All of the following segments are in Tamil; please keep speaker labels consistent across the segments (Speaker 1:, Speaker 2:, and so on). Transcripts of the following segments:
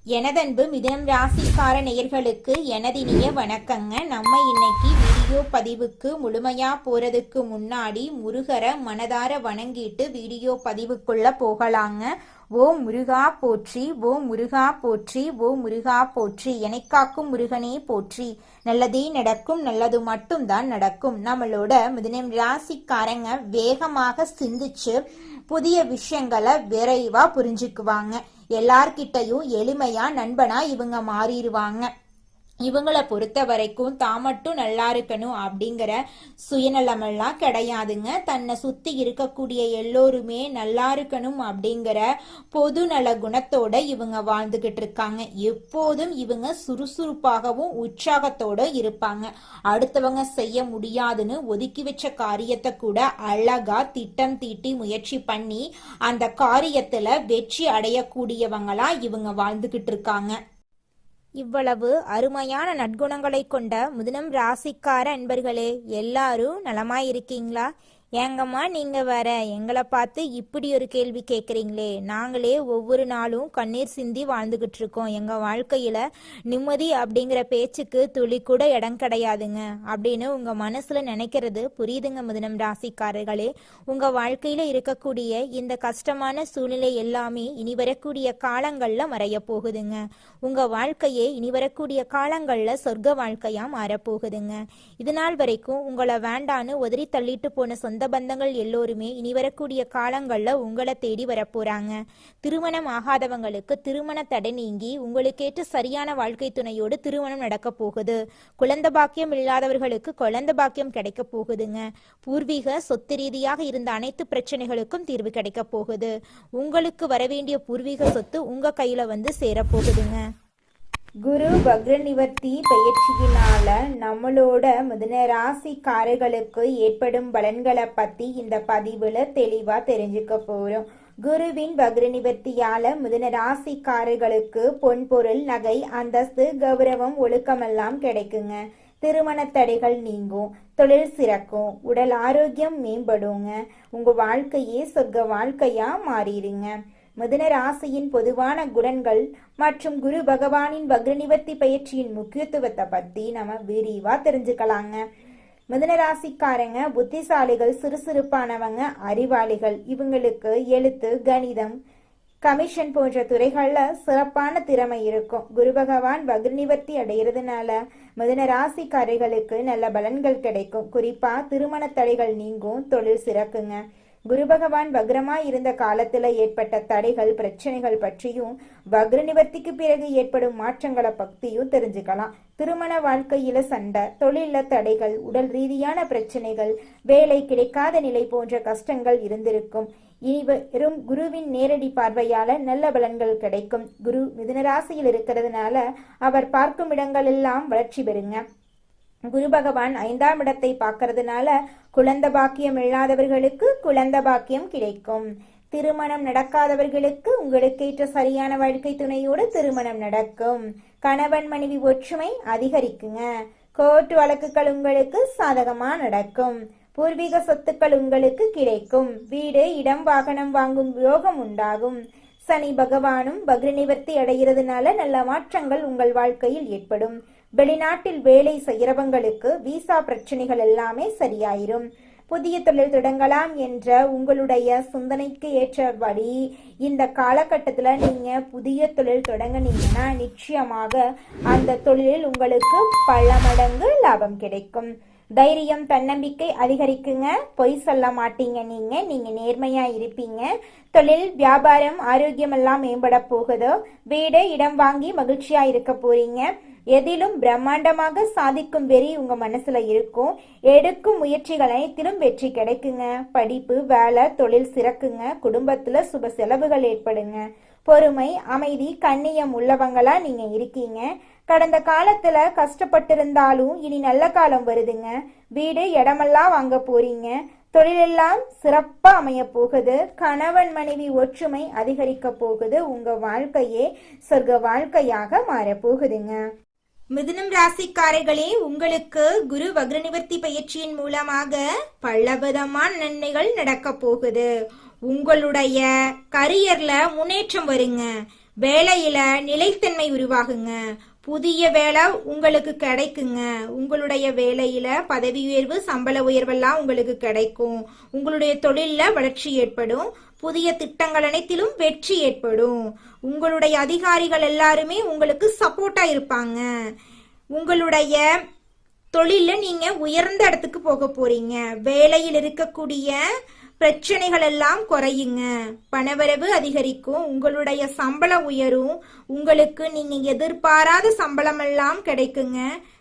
Speaker 1: எனதன்பு மிதுனம் ராசிக்கார நேயர்களுக்கு எனதினிய வணக்கங்க. நம்ம இன்னைக்கு வீடியோ பதிவுக்கு முழுமையா போறதுக்கு முன்னாடி முருகரை மனதார வணங்கிட்டு வீடியோ பதிவுக்குள்ள போகலாங்க. ஓ முருகா போற்றி, ஓ முருகா போற்றி, ஓ முருகா போற்றி, எனைக்காக்கும் முருகனே போற்றி. நல்லதே நடக்கும், நல்லது மட்டும்தான் நடக்கும். நம்மளோட மிதுனம் ராசிக்காரங்க வேகமாக சிந்திச்சு புதிய விஷயங்களை விரைவா புரிஞ்சுக்குவாங்க. எல்லார்கிட்டையும் எளிமையா நண்பனா இவங்க மாறிடுவாங்க. இவங்களை பொறுத்த வரைக்கும் தான் மட்டும் நல்லா இருக்கணும் அப்படிங்கிற சுயநலமெல்லாம் கிடையாதுங்க. தன்னை சுத்தி இருக்கக்கூடிய எல்லோருமே நல்லா இருக்கணும் அப்படிங்கிற பொது நல குணத்தோட இவங்க வாழ்ந்துகிட்டு இருக்காங்க. எப்போதும் இவங்க சுறுசுறுப்பாகவும் உற்சாகத்தோட இருப்பாங்க. அடுத்தவங்க செய்ய முடியாதுன்னு ஒதுக்கி வச்ச காரியத்தை கூட அழகா திட்டம் தீட்டி முயற்சி பண்ணி அந்த காரியத்துல வெற்றி அடையக்கூடியவங்களா இவங்க வாழ்ந்துகிட்டு இருக்காங்க. இவ்வளவு அருமையான நற்குணங்களை கொண்ட மிதுனம் ராசிக்கார அன்பர்களே, எல்லாரும் நலமாயிருக்கீங்களா? ஏங்கம்மா நீங்க வேற எங்களை பார்த்து இப்படி ஒரு கேள்வி கேட்குறீங்களே? நாங்களே ஒவ்வொரு நாளும் கண்ணீர் சிந்தி வாழ்ந்துகிட்டு இருக்கோம். எங்க வாழ்க்கையில நிம்மதி அப்படிங்கிற பேச்சுக்கு துளி கூட இடம் கிடையாதுங்க அப்படின்னு உங்க மனசுல நினைக்கிறது புரியுதுங்க மிதுனம் ராசிக்காரர்களே. உங்க வாழ்க்கையில இருக்கக்கூடிய இந்த கஷ்டமான சூழ்நிலை எல்லாமே இனி வரக்கூடிய காலங்கள்ல மறைய போகுதுங்க. உங்க வாழ்க்கையே இனி வரக்கூடிய காலங்கள்ல சொர்க்க வாழ்க்கையா மாறப்போகுதுங்க. இது நாள் வரைக்கும் உங்களை வேண்டான்னு உதறி தள்ளிட்டு போன சொந்த பந்தங்கள் எல்லோருமே இனி வரக்கூடிய காலங்கள்ல உங்களை தேடி வரப்போறாங்க. திருமணம் ஆகாதவங்களுக்கு திருமண தடை நீங்கி உங்களுக்கேற்ற சரியான வாழ்க்கை துணையோடு திருமணம் நடக்க போகுது. குழந்தை பாக்கியம் இல்லாதவர்களுக்கு குழந்தை பாக்கியம் கிடைக்க போகுதுங்க. பூர்வீக சொத்து ரீதியாக இருந்த அனைத்து பிரச்சனைகளுக்கும் தீர்வு கிடைக்க போகுது. உங்களுக்கு வரவேண்டிய பூர்வீக சொத்து உங்க கையில வந்து சேரப்போகுதுங்க. குரு வக்ர நிவர்த்தி பயிற்சியினால நம்மளோட மிதுன ராசிக்காரர்களுக்கு ஏற்படும் பலன்களை பத்தி இந்த பதிவுல தெளிவா தெரிஞ்சுக்க போறோம். குருவின் வக்ர நிவர்த்தியால மிதுன ராசிக்காரர்களுக்கு பொன் பொருள் நகை அந்தஸ்து கௌரவம் ஒழுக்கமெல்லாம் கிடைக்குங்க. திருமண தடைகள் நீங்கும், தொழில் சிறக்கும், உடல் ஆரோக்கியம் மேம்படுங்க. உங்க வாழ்க்கையே சொர்க்க வாழ்க்கையா மாறிடுங்க. மிதுன ராசியின் பொதுவான குணங்கள் மற்றும் குரு பகவானின் வக்ர நிவர்த்தி பயிற்சியின் முக்கியத்துவத்தை பத்தி நம்ம விரிவா தெரிஞ்சுக்கலாங்க. மிதுன ராசிக்காரங்க புத்திசாலிகள், சுறுசுறுப்பானவங்க, அறிவாளிகள். இவங்களுக்கு எழுத்து, கணிதம், கமிஷன் போன்ற துறைகள்ல சிறப்பான திறமை இருக்கும். குரு பகவான் வக்ர நிவர்த்தி அடைகிறதுனால மிதுன ராசிக்காரர்களுக்கு நல்ல பலன்கள் கிடைக்கும். குறிப்பா திருமண தடைகள் நீங்கும், தொழில் சிறக்குங்க. குரு பகவான் வக்ரமா இருந்த காலத்துல ஏற்பட்ட தடைகள் பிரச்சனைகள் பற்றியும் வக்ர நிவர்த்திக்கு பிறகு ஏற்படும் மாற்றங்களை பத்தியும் தெரிஞ்சுக்கலாம். திருமண வாழ்க்கையில சண்டை, தொழில தடைகள், உடல் ரீதியான பிரச்சனைகள், வேலை கிடைக்காத நிலை போன்ற கஷ்டங்கள் இருந்திருக்கும். இனி வரும் குருவின் நேரடி பார்வையால நல்ல பலன்கள் கிடைக்கும். குரு மிதுனராசியில் இருக்கிறதுனால அவர் பார்க்கும் இடங்கள் எல்லாம் வளர்ச்சி பெறுங்க. குரு பகவான் 5ஆம் இடத்தை பார்க்கறதுனால குழந்தை பாக்கியம் இல்லாதவர்களுக்கு குழந்தை பாக்கியம் கிடைக்கும். திருமணம் நடக்காதவர்களுக்கு உங்களுக்கேற்ற சரியான வாழ்க்கை துணையோடு திருமணம் நடக்கும். கணவன் மனைவி ஒற்றுமை அதிகரிக்குங்க. கோர்ட் வழக்குகள் உங்களுக்கு சாதகமா நடக்கும். பூர்வீக சொத்துக்கள் உங்களுக்கு கிடைக்கும். வீடு, இடம், வாகனம் வாங்கும் யோகம் உண்டாகும். சனி பகவானும் வக்ர நிவர்த்தி அடைகிறதுனால நல்ல மாற்றங்கள் உங்கள் வாழ்க்கையில் ஏற்படும். வெளிநாட்டில் வேலை செய்யறவங்களுக்கு விசா பிரச்சனைகள் எல்லாமே சரியாயிரும். புதிய தொழில் தொடங்கலாம் என்ற உங்களுடைய சிந்தனைக்கு ஏற்றபடி இந்த காலகட்டத்துல நீங்க புதிய தொழில் தொடங்கினீங்கன்னா நிச்சயமாக அந்த தொழிலில் உங்களுக்கு பல மடங்கு லாபம் கிடைக்கும். தைரியம், தன்னம்பிக்கை அதிகரிக்குங்க. பொய் சொல்ல மாட்டீங்க. நீங்க நேர்மையா இருப்பீங்க. தொழில், வியாபாரம், ஆரோக்கியம் எல்லாம் மேம்பட போகுது. வீடு, இடம் வாங்கி மகிழ்ச்சியா இருக்க போறீங்க. எதிலும் பிரம்மாண்டமாக சாதிக்கும் வெறி உங்க மனசுல இருக்கும். எடுக்கும் முயற்சிகள் அனைத்திலும் வெற்றி கிடைக்குங்க. படிப்பு, வேலை, தொழில் சிறக்குங்க. குடும்பத்துல சுப செலவுகள் ஏற்படுங்க. பொறுமை, அமைதி, கண்ணியம் உள்ளவங்களா நீங்க இருக்கீங்க. கடந்த காலத்துல கஷ்டப்பட்டிருந்தாலும் இனி நல்ல காலம் வருதுங்க. வீடு, இடமெல்லாம் வாங்க போறீங்க. தொழிலெல்லாம் சிறப்பா அமைய போகுது. கணவன் மனைவி ஒற்றுமை அதிகரிக்க போகுது. உங்க வாழ்க்கையே சொர்க்க வாழ்க்கையாக மாற போகுதுங்க. மிதுனம் ராசிக்காரர்களே, உங்களுக்கு குரு வக்ர நிவர்த்தி பயிற்சியின் மூலமாக பலவிதமான நன்மைகள் நடக்க போகுது. உங்களுடைய கரியர்ல முன்னேற்றம் வருங்க. வேலையில நிலைத்தன்மை உருவாகுங்க. புதிய வேலை உங்களுக்கு கிடைக்குங்க. உங்களுடைய வேலையில பதவி உயர்வு, சம்பள உயர்வெல்லாம் உங்களுக்கு கிடைக்கும். உங்களுடைய தொழில்ல வளர்ச்சி ஏற்படும். புதிய திட்டங்கள் அனைத்திலும் வெற்றி ஏற்படும். உங்களுடைய அதிகாரிகள் எல்லாருமே உங்களுக்கு சப்போர்ட்டா இருப்பாங்க. உங்களுடைய தொழில நீங்க உயர்ந்த இடத்துக்கு போக போறீங்க. வேலையில் இருக்கக்கூடிய பிரச்சனைகள் எல்லாம் குறையுங்க. பணவரவு அதிகரிக்கும். உங்களுடைய சம்பளம் உயரும். உங்களுக்கு நீங்க எதிர்பாராத சம்பளம் எல்லாம் கிடைக்குங்க.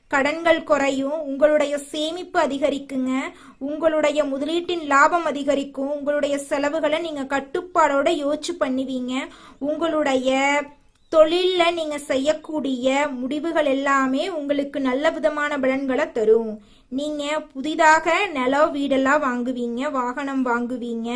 Speaker 1: கடன்கள் குறையும். உங்களுடைய சேமிப்பு அதிகரிக்குங்க. உங்களுடைய முதலீட்டின் லாபம் அதிகரிக்கும். உங்களுடைய செலவுகளை நீங்க கட்டுப்பாடோட யோசிச்சு பண்ணுவீங்க. உங்களுடைய தொழில்ல நீங்க செய்யக்கூடிய முடிவுகள் எல்லாமே உங்களுக்கு நல்ல விதமான பலன்களை தரும். நீங்க புதிதாக நிலம் வீடெல்லாம் வாங்குவீங்க, வாகனம் வாங்குவீங்க.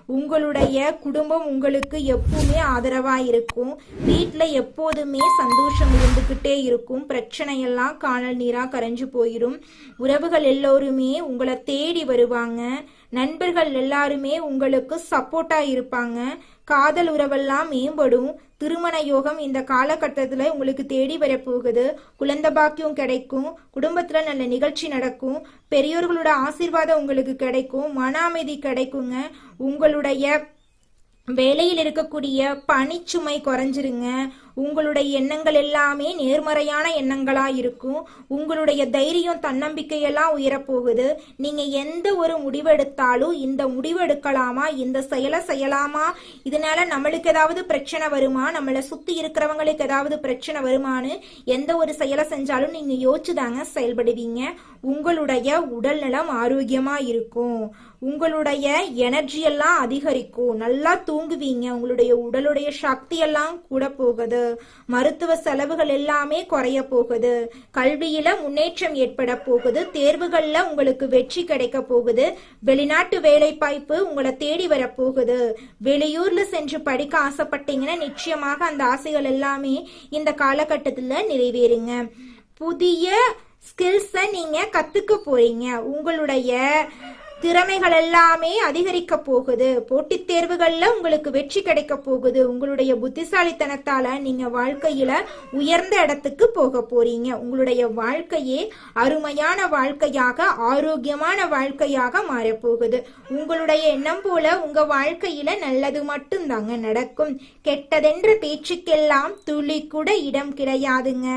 Speaker 1: உங்களுடைய குடும்பம் உங்களுக்கு எப்பவுமே ஆதரவா இருக்கும். வீட்டுல எப்போதுமே சந்தோஷம் இருந்துகிட்டே இருக்கும். பிரச்சனையெல்லாம் காணல் நீரா கரைஞ்சு போயிடும். உறவுகள் எல்லோருமே உங்களை தேடி வருவாங்க. நண்பர்கள் எல்லாருமே உங்களுக்கு சப்போர்ட்டா இருப்பாங்க. காதல் உறவெல்லாம் மேம்படும். திருமண யோகம் இந்த காலகட்டத்துல உங்களுக்கு தேடி வரப்போகுது. குழந்தை பாக்கியம் கிடைக்கும். குடும்பத்துல நல்ல நிகழ்ச்சி நடக்கும். பெரியோர்களோட ஆசீர்வாதம் உங்களுக்கு கிடைக்கும். மன அமைதி கிடைக்குங்க. உங்களுடைய வேலையில் இருக்கக்கூடிய பணிச்சுமை குறைஞ்சிருங்க. உங்களுடைய எண்ணங்கள் எல்லாமே நேர்மறையான எண்ணங்களா இருக்கும். உங்களுடைய தைரியம், தன்னம்பிக்கையெல்லாம் உயரப்போகுது. நீங்க எந்த ஒரு முடிவெடுத்தாலும் இந்த முடிவெடுக்கலாமா, இந்த செயலை செய்யலாமா, இதனால நம்மளுக்கு ஏதாவது பிரச்சனை வருமா, நம்மளை சுத்தி இருக்கிறவங்களுக்கு ஏதாவது பிரச்சனை வருமானு எந்த ஒரு செயலை செஞ்சாலும் நீங்க யோசிச்சுதாங்க செயல்படுவீங்க. உங்களுடைய உடல் நலம் ஆரோக்கியமா இருக்கும். உங்களுடைய எனர்ஜி எல்லாம் அதிகரிக்கும். நல்லா தூங்குவீங்க. உங்களுடைய உடலுடைய சக்தி எல்லாம் கூட போகுது. மருத்துவ செலவுகள் எல்லாமே குறைய போகுது. கல்வியில முன்னேற்றம் ஏற்பட போகுது. தேர்வுகள்ல உங்களுக்கு வெற்றி கிடைக்க போகுது. வெளிநாட்டு வேலை வாய்ப்பு உங்களை தேடி வர போகுது. வெளியூர்ல சென்று படிக்க ஆசைப்பட்டீங்கன்னா நிச்சயமாக அந்த ஆசைகள் எல்லாமே இந்த காலகட்டத்துல நிறைவேறுங்க. புதிய ஸ்கில்ஸை நீங்க கத்துக்க போறீங்க. உங்களுடைய திறமைகள் எல்லாமே அதிகரிக்க போகுது. போட்டித் தேர்வுகள்ல உங்களுக்கு வெற்றி கிடைக்க போகுது. உங்களுடைய புத்திசாலித்தனத்தால நீங்க வாழ்க்கையில உயர்ந்த இடத்துக்கு போக போறீங்க. உங்களுடைய வாழ்க்கையே அருமையான வாழ்க்கையாக, ஆரோக்கியமான வாழ்க்கையாக மாறப்போகுது. உங்களுடைய எண்ணம் போல உங்க வாழ்க்கையில நல்லது மட்டும்தாங்க நடக்கும். கெட்டதென்ற பேச்சுக்கெல்லாம் துளி கூட இடம் கிடையாதுங்க.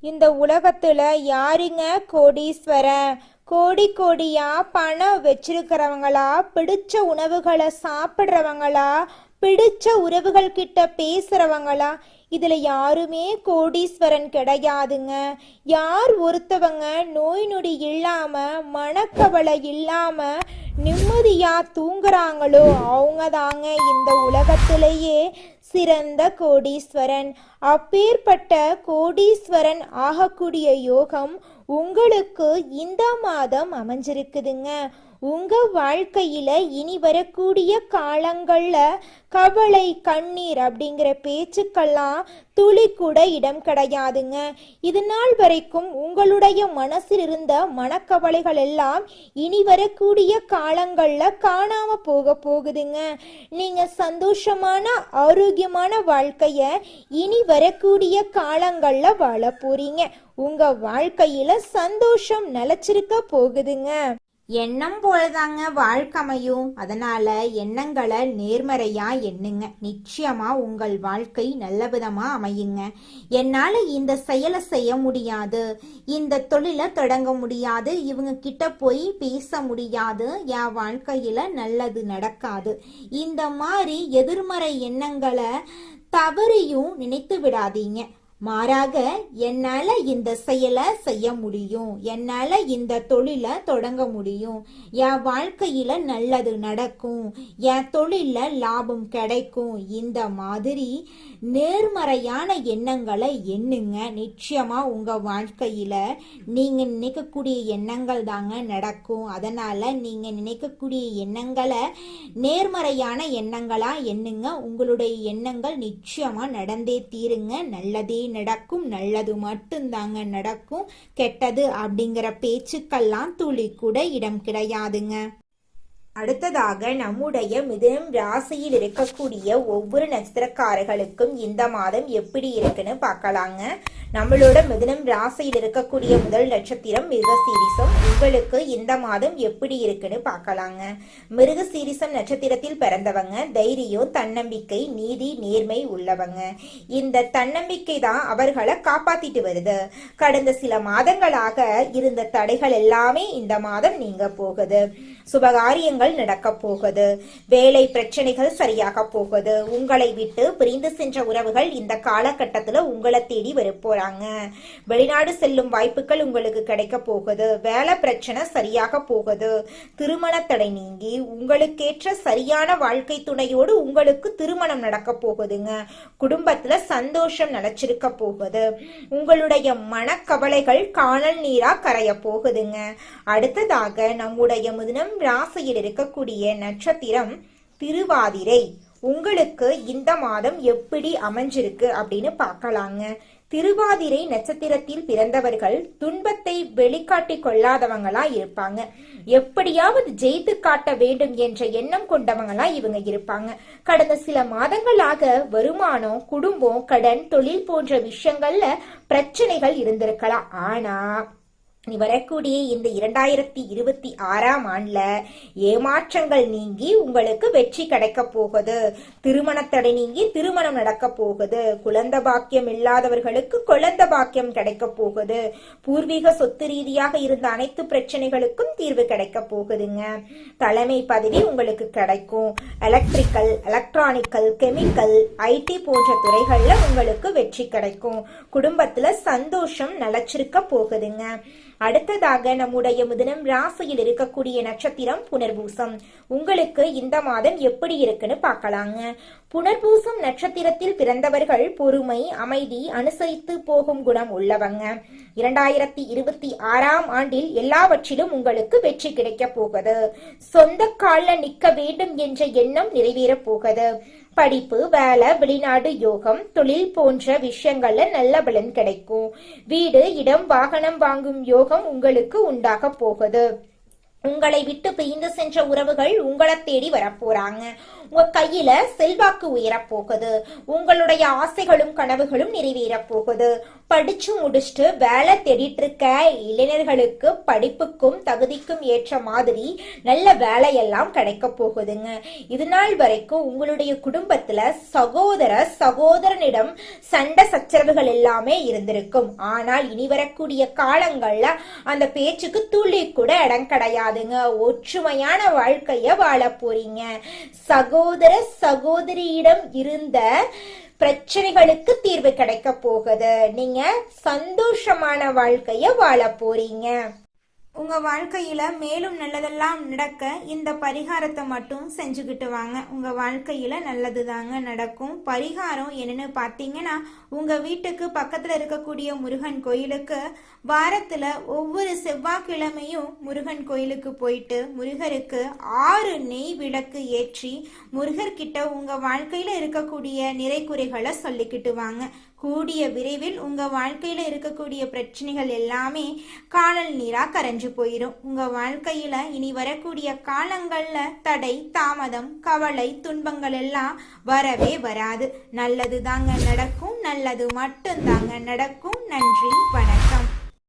Speaker 1: இந்த உலகத்துல யாருங்க கோடீஸ்வரன்? கோடி கோடியா பணம் வச்சிருக்கிறவங்களா, பிடிச்ச உணவுகளை சாப்பிட்றவங்களா, பிடிச்ச உறவுகள் கிட்ட பேசுறவங்களா, இதுல யாருமே கோடீஸ்வரன் கிடையாதுங்க. யார் ஒருத்தவங்க நோய் நொடி இல்லாம, மனக்கவலை இல்லாம நிம்மதியா தூங்குறாங்களோ அவங்க தாங்க இந்த உலகத்திலேயே சிறந்த கோடீஸ்வரன். அப்பேற்பட்ட கோடீஸ்வரன் ஆகக்கூடிய யோகம் உங்களுக்கு இந்த மாதம் அமைஞ்சிருக்குதுங்க. உங்க வாழ்க்கையில இனி வரக்கூடிய காலங்கள்ல கவலை, கண்ணீர் அப்படிங்கிற பேச்சுக்கெல்லாம் துளி கூட இடம் கிடையாதுங்க. இது நாள் வரைக்கும் உங்களுடைய மனசில் இருந்த மனக்கவலைகள் எல்லாம் இனி வரக்கூடிய காலங்கள்ல காணாம போக போகுதுங்க. நீங்க சந்தோஷமான ஆரோக்கியமான வாழ்க்கைய இனி வரக்கூடிய காலங்கள்ல வாழ போறீங்க. உங்க வாழ்க்கையில சந்தோஷம் நிலைச்சிருக்க போகுதுங்க. எண்ணம் போலதாங்க வாழ்க்கை அமையும். அதனால எண்ணங்களை நேர்மறையா எண்ணுங்க. நிச்சயமா உங்கள் வாழ்க்கை நல்ல விதமா அமையுங்க. என்னால இந்த செயலை செய்ய முடியாது, இந்த தொழிலை தொடங்க முடியாது, இவங்க கிட்ட போய் பேச முடியாது, என் வாழ்க்கையில நல்லது நடக்காது, இந்த மாதிரி எதிர்மறை எண்ணங்களை தவறியும் நினைத்து விடாதீங்க. மாறாக என்னால இந்த செயலை செய்ய முடியும், என்னால இந்த தொழிலை தொடங்க முடியும், என் வாழ்க்கையில நல்லது நடக்கும், என் தொழில லாபம் கிடைக்கும், இந்த மாதிரி நேர்மறையான எண்ணங்களை எண்ணுங்க. நிச்சயமா உங்க வாழ்க்கையில நீங்க நினைக்கக்கூடிய எண்ணங்கள் தாங்க நடக்கும். அதனால நீங்க நினைக்கக்கூடிய எண்ணங்களை நேர்மறையான எண்ணங்களா எண்ணுங்க. உங்களுடைய எண்ணங்கள் நிச்சயமா நடந்தே தீருங்க. நல்லதே நடக்கும். நல்லது மட்டும்தாங்க நடக்கும். கெட்டது அப்படிங்கிற பேச்சுக்கெல்லாம் துளி கூட இடம் கிடையாதுங்க. அடுத்ததாக நம்முடைய மிதுனம் ராசியில் இருக்கக்கூடிய ஒவ்வொரு நட்சத்திரக்காரர்களுக்கும் இந்த மாதம் எப்படி இருக்குன்னு பார்க்கலாங்க. நம்மளோட மிதுனம் ராசியில் இருக்கக்கூடிய முதல் நட்சத்திரம் மிருகசீரிசம். உங்களுக்கு இந்த மாதம் எப்படி இருக்குன்னு பார்க்கலாங்க. மிருகசீரிசம் நட்சத்திரத்தில் பிறந்தவங்க தைரியம், தன்னம்பிக்கை, நீதி, நேர்மை உள்ளவங்க. இந்த தன்னம்பிக்கை தான் அவர்களை காப்பாத்திட்டு வருது. கடந்த சில மாதங்களாக இருந்த தடைகள் எல்லாமே இந்த மாதம் நீங்க போகுது. சுபகாரியங்கள் நடக்க போகுது. வேலை பிரச்சனைகள் சரியாக போகுது. உங்களை விட்டு பிரிந்து சென்ற உறவுகள் இந்த காலகட்டத்துல உங்களை தேடி வரப்போறாங்க. வெளிநாடு செல்லும் வாய்ப்புகள் உங்களுக்கு கிடைக்க போகுது. வேலை பிரச்சனை சரியாக போகுது. திருமண தடை நீங்கி உங்களுக்கேற்ற சரியான வாழ்க்கை துணையோடு உங்களுக்கு திருமணம் நடக்க போகுதுங்க. குடும்பத்துல சந்தோஷம் நிலைச்சிருக்க போகுது. உங்களுடைய மனக்கவலைகள் காணல் நீரா கரைய போகுதுங்க. அடுத்ததாக நம்முடைய மிதுனம் ராசியில் இருக்கக்கூடிய நட்சத்திரம் திருவாதிரை. உங்களுக்கு இந்த மாதம் எப்படி அமைஞ்சிருக்கு அப்படின்னு பார்க்கலாங்க. திருவாதிரை நட்சத்திரத்தில் பிறந்தவர்கள் துன்பத்தை வெளிக்காட்டி கொள்ளாதவங்களா இருப்பாங்க. எப்படியாவது ஜெயித்து காட்ட வேண்டும் என்ற எண்ணம் கொண்டவங்களா இவங்க இருப்பாங்க. கடந்த சில மாதங்களாக வருமானம், குடும்பம், கடன், தொழில் போன்ற விஷயங்கள்ல பிரச்சனைகள் இருந்திருக்கலாம். ஆனா வரக்கூடிய இந்த 2026ஆம் ஆண்டுல ஏமாற்றங்கள் நீங்கி உங்களுக்கு வெற்றி கிடைக்க போகுது. திருமணத்தடை நீங்கி திருமணம் நடக்க போகுது. குழந்தை பாக்கியம் இல்லாதவர்களுக்கு குழந்தை பாக்கியம் கிடைக்க போகுது. பூர்வீக சொத்து ரீதியாக இருந்த அனைத்து பிரச்சனைகளுக்கும் தீர்வு கிடைக்க போகுதுங்க. தலைமை பதவி உங்களுக்கு கிடைக்கும். எலக்ட்ரிக்கல், எலக்ட்ரானிக்கல், கெமிக்கல், ஐடி போன்ற துறைகள்ல உங்களுக்கு வெற்றி கிடைக்கும். குடும்பத்துல சந்தோஷம் நிலைச்சிருக்க போகுதுங்க. அடுத்ததாக நம்முடைய மிதுனம் ராசியில் இருக்கக்கூடிய நட்சத்திரம் புனர்பூசம். உங்களுக்கு இந்த மாதம் எப்படி இருக்குன்னு பார்க்கலாங்க. புனர்பூசம் நட்சத்திரத்தில் பிறந்தவர்கள் பொறுமை, அமைதி, அனுசரித்து போகும் குணம் உள்ளவங்க. 2026ஆம் ஆண்டில் எல்லாவற்றிலும் உங்களுக்கு வெற்றி கிடைக்க போகுது. சொந்த கால்ல நிக்க வேண்டும் என்ற எண்ணம் நிறைவேற போகுது. படிப்பு, வேலை, வெளிநாடு யோகம், தொழில் போன்ற விஷயங்கள்ல நல்ல பலன் கிடைக்கும். வீடு, இடம், வாகனம் வாங்கும் யோகம் உங்களுக்கு உண்டாக போகுது. உங்களை விட்டு பிரிந்து சென்ற உறவுகள் உங்களை தேடி வரப்போறாங்க. உங்க கையில செல்வாக்கு உயரப் போகுது. உங்களுடைய ஆசைகளும் கனவுகளும் நிறைவேற போகுது. படிச்சு முடிச்சுட்டு வேலை தேடிட்டு இருக்க இளைஞர்களுக்கு படிப்புக்கும் தகுதிக்கும் ஏற்ற மாதிரி நல்ல வேலையெல்லாம் கிடைக்க போகுதுங்க. இது நாள் வரைக்கும் உங்களுடைய குடும்பத்துல சகோதரனிடம் சண்டை சச்சரவுகள் எல்லாமே இருந்திருக்கும். ஆனால் இனி வரக்கூடிய காலங்கள்ல அந்த பேச்சுக்கு துளி கூட இடம் கிடையாதுங்க. ஒற்றுமையான வாழ்க்கைய வாழ போறீங்க. சகோதரியிடம் இருந்த பிரச்சனைகளுக்கு தீர்வு கிடைக்க போகுது. நீங்க சந்தோஷமான வாழ்க்கைய வாழ போறீங்க. உங்க வாழ்க்கையில மேலும் நல்லதெல்லாம் நடக்க இந்த பரிகாரத்தை மட்டும் செஞ்சுக்கிட்டு வாங்க. உங்க வாழ்க்கையில நல்லது தாங்க நடக்கும். பரிகாரம் என்னன்னு பாத்தீங்கன்னா, உங்க வீட்டுக்கு பக்கத்துல இருக்கக்கூடிய முருகன் கோயிலுக்கு வாரத்துல ஒவ்வொரு செவ்வாய்க்கிழமையும் முருகன் கோயிலுக்கு போயிட்டு முருகருக்கு 6 நெய் விளக்கு ஏற்றி முருகர்கிட்ட உங்க வாழ்க்கையில இருக்கக்கூடிய நிறை குறைகளை சொல்லிக்கிட்டு வாங்க. கூடிய விரைவில் உங்க வாழ்க்கையில இருக்கக்கூடிய பிரச்சனைகள் எல்லாமே காணல் நீரா கரைஞ்சு போயிடும். உங்க வாழ்க்கையில இனி வரக்கூடிய காலங்கள்ல தடை, தாமதம், கவலை, துன்பங்கள் எல்லாம் வரவே வராது. நல்லது தாங்க நடக்கும். நல்லது மட்டும் தாங்க நடக்கும். நன்றி, வணக்கம்.